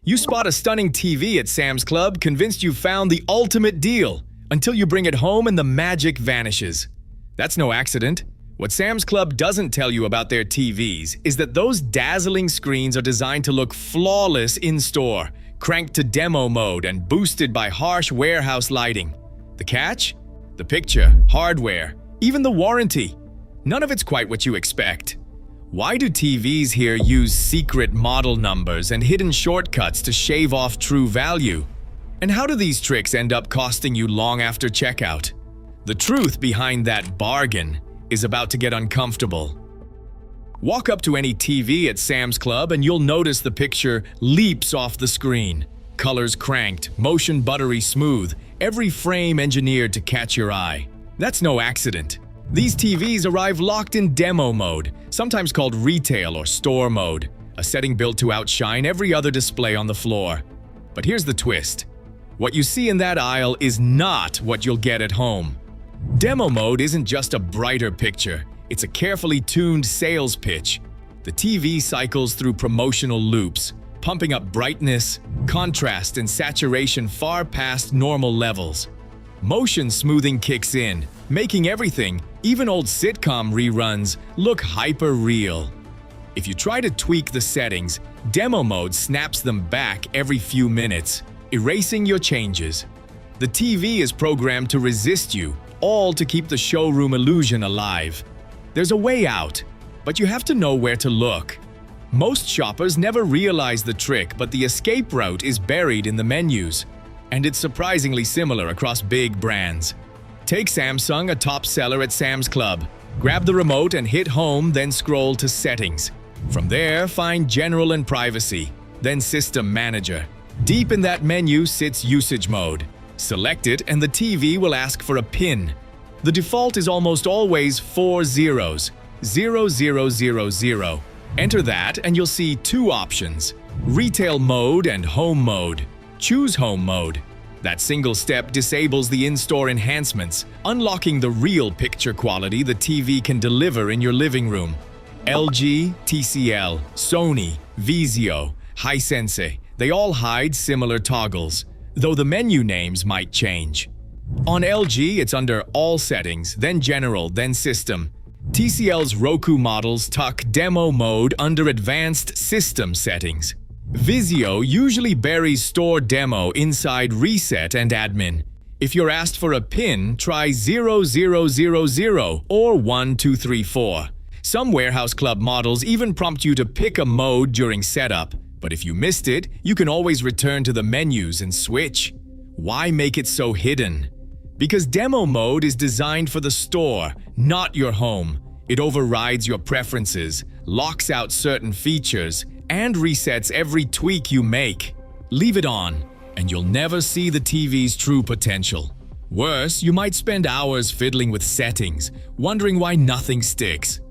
You spot a stunning TV at Sam's Club, convinced you found the ultimate deal, until you bring it home and the magic vanishes. That's no accident. What Sam's Club doesn't tell you about their TVs is that those dazzling screens are designed to look flawless in-store, cranked to demo mode and boosted by harsh warehouse lighting. The catch? The picture, hardware, even the warranty. None of it's quite what you expect. Why do TVs here use secret model numbers and hidden shortcuts to shave off true value? And how do these tricks end up costing you long after checkout? The truth behind that bargain is about to get uncomfortable. Walk up to any TV at Sam's Club and you'll notice the picture leaps off the screen. Colors cranked, motion buttery smooth, every frame engineered to catch your eye. That's no accident. These TVs arrive locked in demo mode, sometimes called retail or store mode, a setting built to outshine every other display on the floor. But here's the twist. What you see in that aisle is not what you'll get at home. Demo mode isn't just a brighter picture, it's a carefully tuned sales pitch. The TV cycles through promotional loops, pumping up brightness, contrast, and saturation far past normal levels. Motion smoothing kicks in, making everything, even old sitcom reruns, look hyper-real. If you try to tweak the settings, demo mode snaps them back every few minutes, erasing your changes. The TV is programmed to resist you, all to keep the showroom illusion alive. There's a way out, but you have to know where to look. Most shoppers never realize the trick, but the escape route is buried in the menus. And it's surprisingly similar across big brands. Take Samsung, a top seller at Sam's Club. Grab the remote and hit home, then scroll to settings. From there, find general and privacy, then system manager. Deep in that menu sits usage mode. Select it and the TV will ask for a PIN. The default is almost always 4 zeros, 0000. Enter that and you'll see two options, retail mode and home mode. Choose home mode. That single step disables the in-store enhancements, unlocking the real picture quality the TV can deliver in your living room. LG, TCL, Sony, Vizio, Hisense, they all hide similar toggles, though the menu names might change. On LG, it's under All Settings, then General, then System. TCL's Roku models tuck Demo mode under Advanced System Settings. Vizio usually buries Store Demo inside Reset and Admin. If you're asked for a PIN, try 0000 or 1234. Some Warehouse Club models even prompt you to pick a mode during setup, but if you missed it, you can always return to the menus and switch. Why make it so hidden? Because Demo mode is designed for the store, not your home. It overrides your preferences, locks out certain features, and resets every tweak you make. Leave it on, and you'll never see the TV's true potential. Worse, you might spend hours fiddling with settings, wondering why nothing sticks.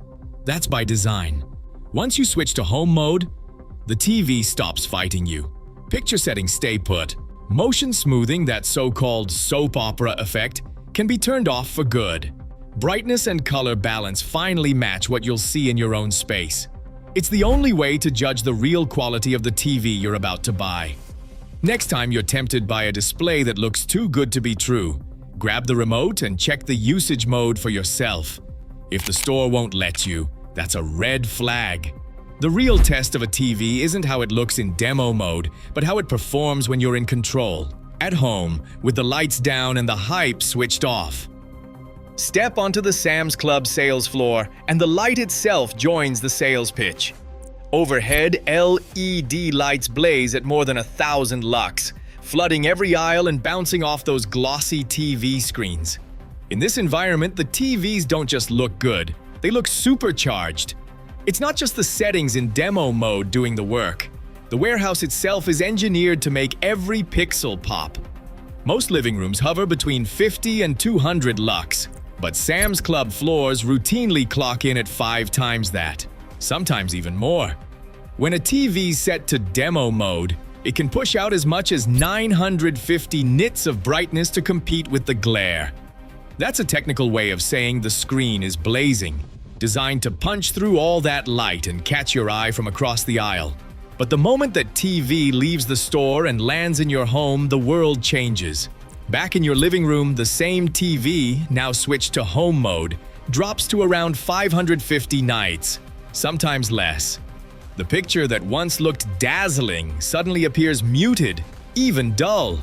That's by design. Once you switch to home mode, the TV stops fighting you. Picture settings stay put. Motion smoothing, that so-called soap opera effect, can be turned off for good. Brightness and color balance finally match what you'll see in your own space. It's the only way to judge the real quality of the TV you're about to buy. Next time you're tempted by a display that looks too good to be true, grab the remote and check the usage mode for yourself. If the store won't let you, that's a red flag. The real test of a TV isn't how it looks in demo mode, but how it performs when you're in control, at home, with the lights down and the hype switched off. Step onto the Sam's Club sales floor, and the light itself joins the sales pitch. Overhead, LED lights blaze at more than 1,000 lux, flooding every aisle and bouncing off those glossy TV screens. In this environment, the TVs don't just look good, they look supercharged. It's not just the settings in demo mode doing the work. The warehouse itself is engineered to make every pixel pop. Most living rooms hover between 50 and 200 lux. But Sam's Club floors routinely clock in at 5 times that, sometimes even more. When a TV's set to demo mode, it can push out as much as 950 nits of brightness to compete with the glare. That's a technical way of saying the screen is blazing, designed to punch through all that light and catch your eye from across the aisle. But the moment that TV leaves the store and lands in your home, the world changes. Back in your living room, the same TV, now switched to home mode, drops to around 550 nits, sometimes less. The picture that once looked dazzling suddenly appears muted, even dull.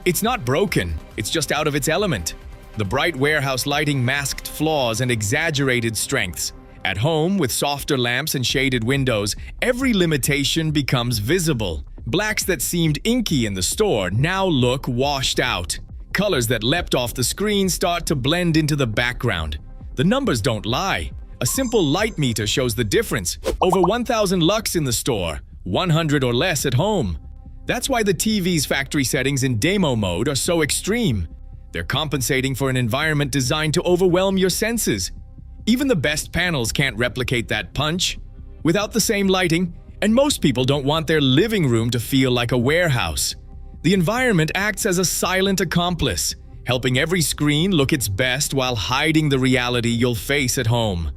It's not broken, it's just out of its element. The bright warehouse lighting masked flaws and exaggerated strengths. At home, with softer lamps and shaded windows, every limitation becomes visible. Blacks that seemed inky in the store now look washed out. Colors that leapt off the screen start to blend into the background. The numbers don't lie. A simple light meter shows the difference. Over 1,000 lux in the store, 100 or less at home. That's why the TV's factory settings in demo mode are so extreme. They're compensating for an environment designed to overwhelm your senses. Even the best panels can't replicate that punch. Without the same lighting, and most people don't want their living room to feel like a warehouse. The environment acts as a silent accomplice, helping every screen look its best while hiding the reality you'll face at home.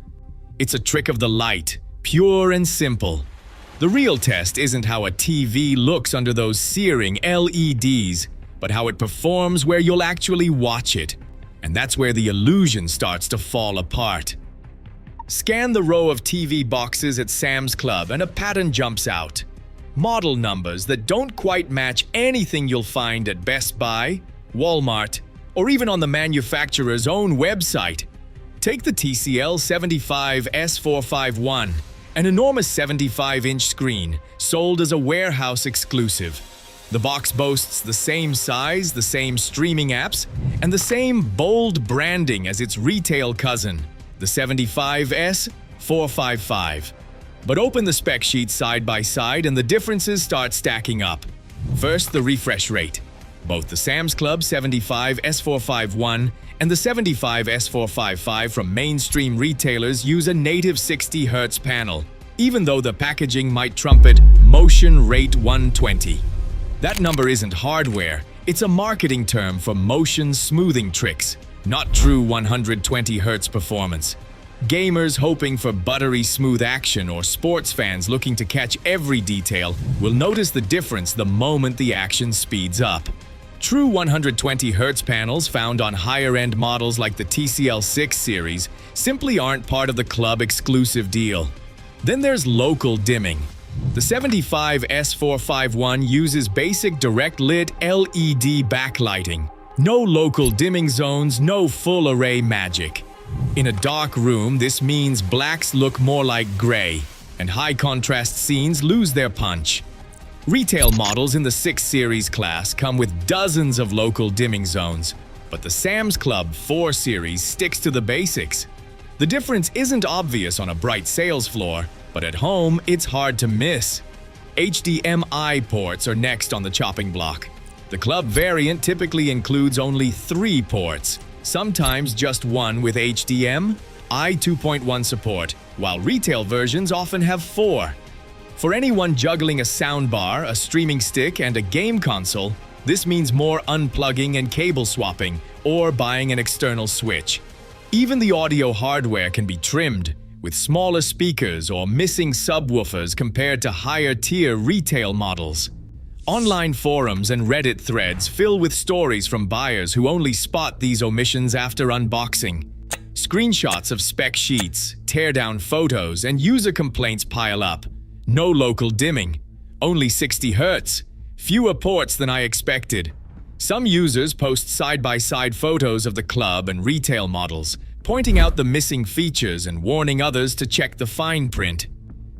It's a trick of the light, pure and simple. The real test isn't how a TV looks under those searing LEDs, but how it performs where you'll actually watch it. And that's where the illusion starts to fall apart. Scan the row of TV boxes at Sam's Club and a pattern jumps out. Model numbers that don't quite match anything you'll find at Best Buy, Walmart, or even on the manufacturer's own website. Take the TCL 75 S451, an enormous 75-inch screen, sold as a warehouse exclusive. The box boasts the same size, the same streaming apps, and the same bold branding as its retail cousin, the 75 S455. But open the spec sheets side by side and the differences start stacking up. First, the refresh rate. Both the Sam's Club 75 S451 and the 75 S455 from mainstream retailers use a native 60 Hz panel, even though the packaging might trumpet Motion Rate 120. That number isn't hardware, it's a marketing term for motion smoothing tricks, not true 120 Hz performance. Gamers hoping for buttery smooth action or sports fans looking to catch every detail will notice the difference the moment the action speeds up. True 120 Hz panels found on higher-end models like the TCL 6 series simply aren't part of the club exclusive deal. Then there's local dimming. The 75 S451 uses basic direct-lit LED backlighting. No local dimming zones, no full-array magic. In a dark room, this means blacks look more like gray, and high-contrast scenes lose their punch. Retail models in the 6 series class come with dozens of local dimming zones, but the Sam's Club 4 series sticks to the basics. The difference isn't obvious on a bright sales floor, but at home, it's hard to miss. HDMI ports are next on the chopping block. The club variant typically includes only 3 ports, sometimes just one with HDMI 2.1 support, while retail versions often have 4. For anyone juggling a soundbar, a streaming stick, and a game console, this means more unplugging and cable swapping, or buying an external switch. Even the audio hardware can be trimmed, with smaller speakers or missing subwoofers compared to higher-tier retail models. Online forums and Reddit threads fill with stories from buyers who only spot these omissions after unboxing. Screenshots of spec sheets, teardown photos, and user complaints pile up. No local dimming, only 60 Hz, fewer ports than I expected. Some users post side-by-side photos of the club and retail models, pointing out the missing features and warning others to check the fine print.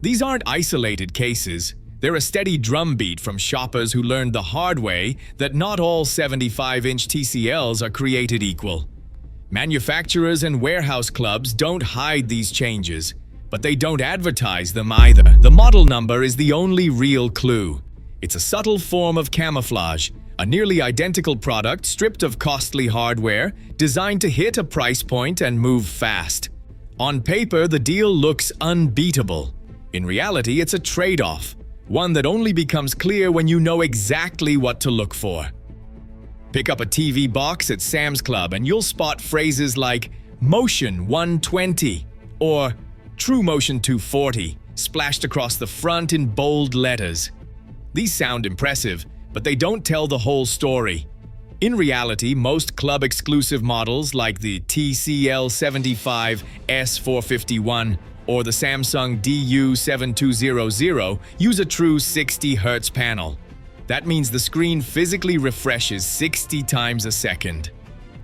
These aren't isolated cases. They're a steady drumbeat from shoppers who learned the hard way that not all 75-inch TCLs are created equal. Manufacturers and warehouse clubs don't hide these changes, but they don't advertise them either. The model number is the only real clue. It's a subtle form of camouflage, a nearly identical product stripped of costly hardware, designed to hit a price point and move fast. On paper, the deal looks unbeatable. In reality, it's a trade-off, one that only becomes clear when you know exactly what to look for. Pick up a TV box at Sam's Club and you'll spot phrases like Motion 120 or True Motion 240 splashed across the front in bold letters. These sound impressive, but they don't tell the whole story. In reality, most club-exclusive models like the TCL75 S451 or the Samsung DU7200 use a true 60 Hz panel. That means the screen physically refreshes 60 times a second.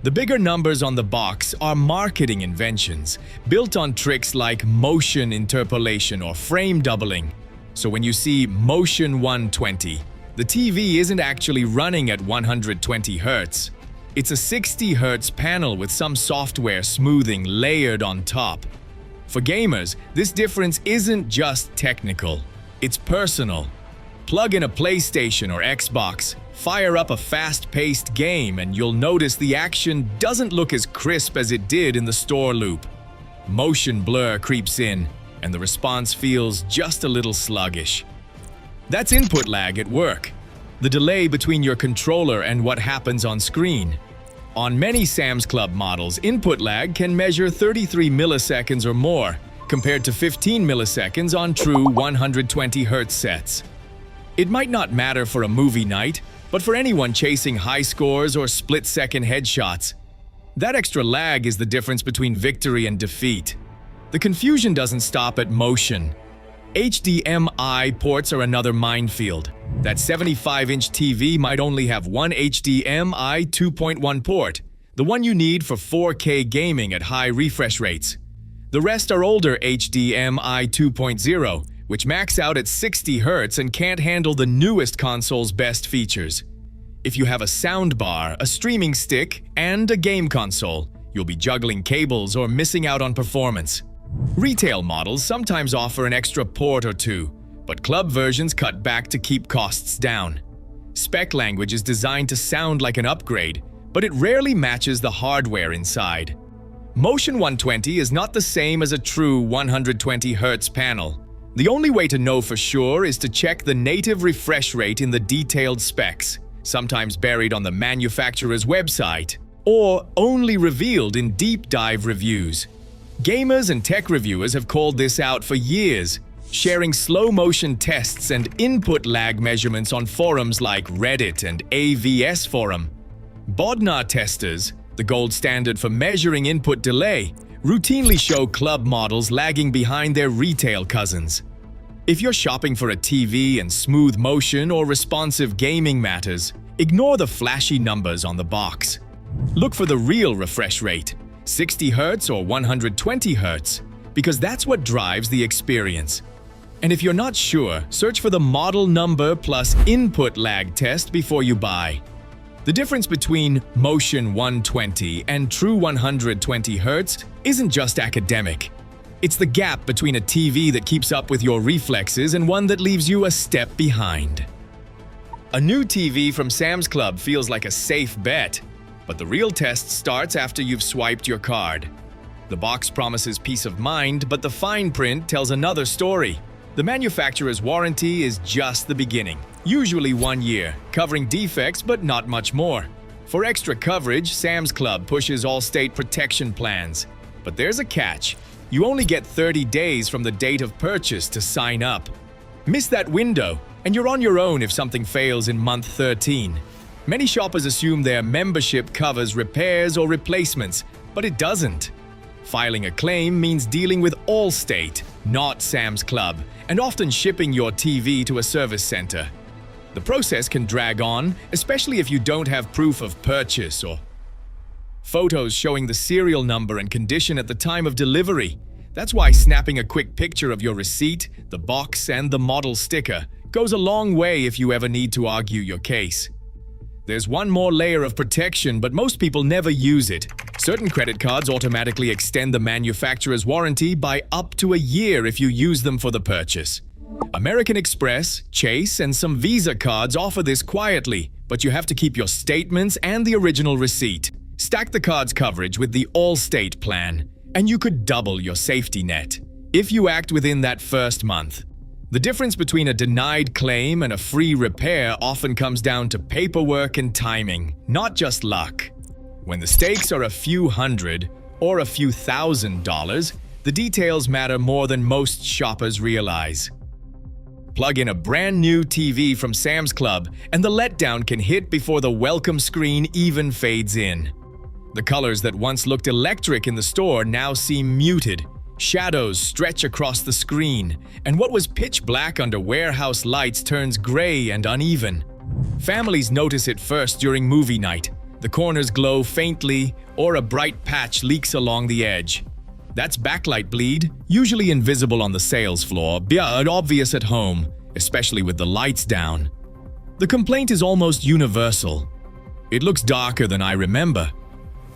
The bigger numbers on the box are marketing inventions, built on tricks like motion interpolation or frame doubling. So when you see Motion 120, the TV isn't actually running at 120 Hz. It's a 60 Hz panel with some software smoothing layered on top. For gamers, this difference isn't just technical, it's personal. Plug in a PlayStation or Xbox, fire up a fast-paced game, and you'll notice the action doesn't look as crisp as it did in the store loop. Motion blur creeps in, and the response feels just a little sluggish. That's input lag at work, the delay between your controller and what happens on screen. On many Sam's Club models, input lag can measure 33 milliseconds or more, compared to 15 milliseconds on true 120 Hz sets. It might not matter for a movie night, but for anyone chasing high scores or split-second headshots, that extra lag is the difference between victory and defeat. The confusion doesn't stop at motion. HDMI ports are another minefield. That 75-inch TV might only have one HDMI 2.1 port, the one you need for 4K gaming at high refresh rates. The rest are older HDMI 2.0, which max out at 60 Hz and can't handle the newest console's best features. If you have a soundbar, a streaming stick, and a game console, you'll be juggling cables or missing out on performance. Retail models sometimes offer an extra port or two, but club versions cut back to keep costs down. Spec language is designed to sound like an upgrade, but it rarely matches the hardware inside. Motion 120 is not the same as a true 120 Hz panel. The only way to know for sure is to check the native refresh rate in the detailed specs, sometimes buried on the manufacturer's website, or only revealed in deep dive reviews. Gamers and tech reviewers have called this out for years, sharing slow-motion tests and input lag measurements on forums like Reddit and AVS Forum. Bodnar testers, the gold standard for measuring input delay, routinely show club models lagging behind their retail cousins. If you're shopping for a TV and smooth motion or responsive gaming matters, ignore the flashy numbers on the box. Look for the real refresh rate, 60 Hz or 120 Hz, because that's what drives the experience. And if you're not sure, search for the model number plus input lag test before you buy. The difference between Motion 120 and true 120 Hz isn't just academic. It's the gap between a TV that keeps up with your reflexes and one that leaves you a step behind. A new TV from Sam's Club feels like a safe bet, but the real test starts after you've swiped your card. The box promises peace of mind, but the fine print tells another story. The manufacturer's warranty is just the beginning, usually 1 year, covering defects but not much more. For extra coverage, Sam's Club pushes all-state protection plans. But there's a catch. You only get 30 days from the date of purchase to sign up. Miss that window, and you're on your own if something fails in month 13. Many shoppers assume their membership covers repairs or replacements, but it doesn't. Filing a claim means dealing with Allstate, not Sam's Club, and often shipping your TV to a service center. The process can drag on, especially if you don't have proof of purchase or photos showing the serial number and condition at the time of delivery. That's why snapping a quick picture of your receipt, the box, and the model sticker goes a long way if you ever need to argue your case. There's one more layer of protection, but most people never use it. Certain credit cards automatically extend the manufacturer's warranty by up to a year if you use them for the purchase. American Express, Chase, and some Visa cards offer this quietly, but you have to keep your statements and the original receipt. Stack the card's coverage with the Allstate plan, and you could double your safety net if you act within that first month. The difference between a denied claim and a free repair often comes down to paperwork and timing, not just luck. When the stakes are a few hundred or a few $1,000s, The details matter more than most shoppers realize. Plug in a brand new TV from Sam's Club, and the letdown can hit before the welcome screen even fades in. The colors that once looked electric in the store now seem muted. Shadows stretch across the screen, and what was pitch black under warehouse lights turns gray and uneven. Families notice it first during movie night. The corners glow faintly, or a bright patch leaks along the edge. That's backlight bleed, usually invisible on the sales floor, but obvious at home, especially with the lights down. The complaint is almost universal. It looks darker than I remember.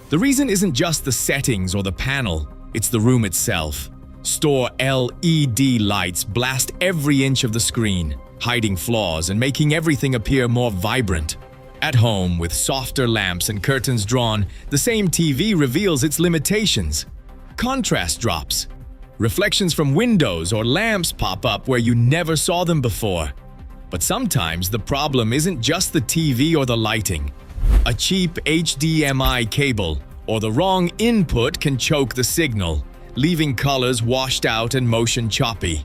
The reason isn't just the settings or the panel, it's the room itself. Store LED lights blast every inch of the screen, hiding flaws and making everything appear more vibrant. At home, with softer lamps and curtains drawn, the same TV reveals its limitations. Contrast drops. Reflections from windows or lamps pop up where you never saw them before. But sometimes the problem isn't just the TV or the lighting. A cheap HDMI cable or the wrong input can choke the signal, leaving colors washed out and motion choppy.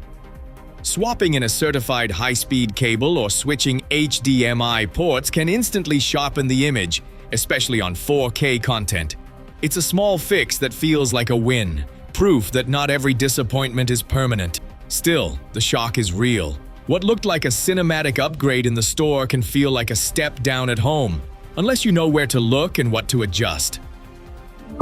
Swapping in a certified high-speed cable or switching HDMI ports can instantly sharpen the image, especially on 4K content. It's a small fix that feels like a win, proof that not every disappointment is permanent. Still, the shock is real. What looked like a cinematic upgrade in the store can feel like a step down at home, unless you know where to look and what to adjust.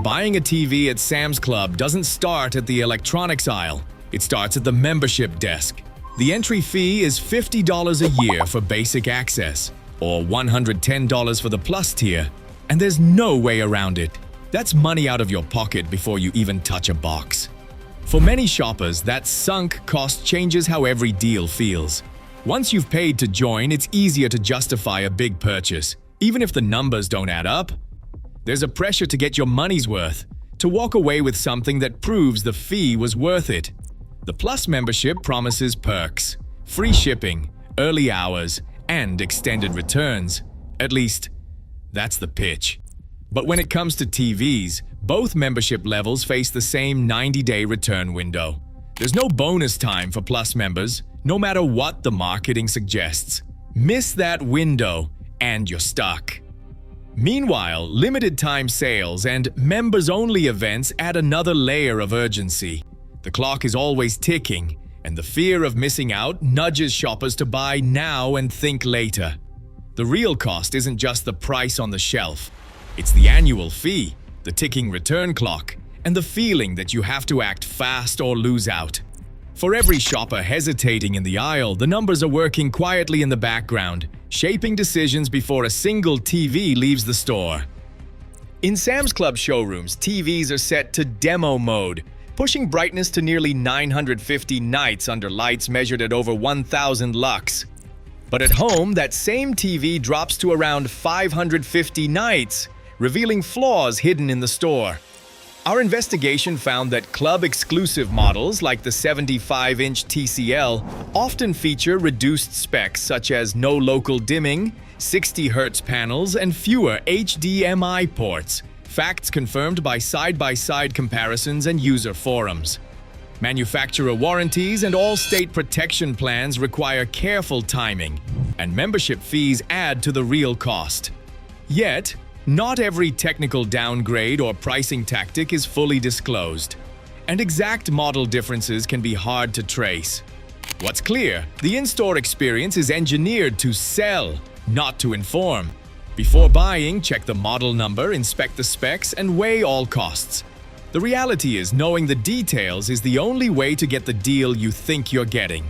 Buying a TV at Sam's Club doesn't start at the electronics aisle. It starts at the membership desk. The entry fee is $50 a year for basic access, or $110 for the Plus tier, and there's no way around it. That's money out of your pocket before you even touch a box. For many shoppers, that sunk cost changes how every deal feels. Once you've paid to join, it's easier to justify a big purchase, even if the numbers don't add up. There's a pressure to get your money's worth, to walk away with something that proves the fee was worth it. The Plus membership promises perks, free shipping, early hours, and extended returns. At least, that's the pitch. But when it comes to TVs, both membership levels face the same 90-day return window. There's no bonus time for Plus members, no matter what the marketing suggests. Miss that window, and you're stuck. Meanwhile, limited-time sales and members-only events add another layer of urgency. The clock is always ticking, and the fear of missing out nudges shoppers to buy now and think later. The real cost isn't just the price on the shelf. It's the annual fee, the ticking return clock, and the feeling that you have to act fast or lose out. For every shopper hesitating in the aisle, the numbers are working quietly in the background, shaping decisions before a single TV leaves the store. In Sam's Club showrooms, TVs are set to demo mode, pushing brightness to nearly 950 nits under lights measured at over 1,000 lux. But at home, that same TV drops to around 550 nits, revealing flaws hidden in the store. Our investigation found that club-exclusive models like the 75-inch TCL often feature reduced specs such as no local dimming, 60 Hz panels, and fewer HDMI ports, facts confirmed by side-by-side comparisons and user forums. Manufacturer warranties and all-state protection plans require careful timing, and membership fees add to the real cost. Yet, not every technical downgrade or pricing tactic is fully disclosed, and exact model differences can be hard to trace. What's clear, the in-store experience is engineered to sell, not to inform. Before buying, check the model number, inspect the specs, and weigh all costs. The reality is, knowing the details is the only way to get the deal you think you're getting.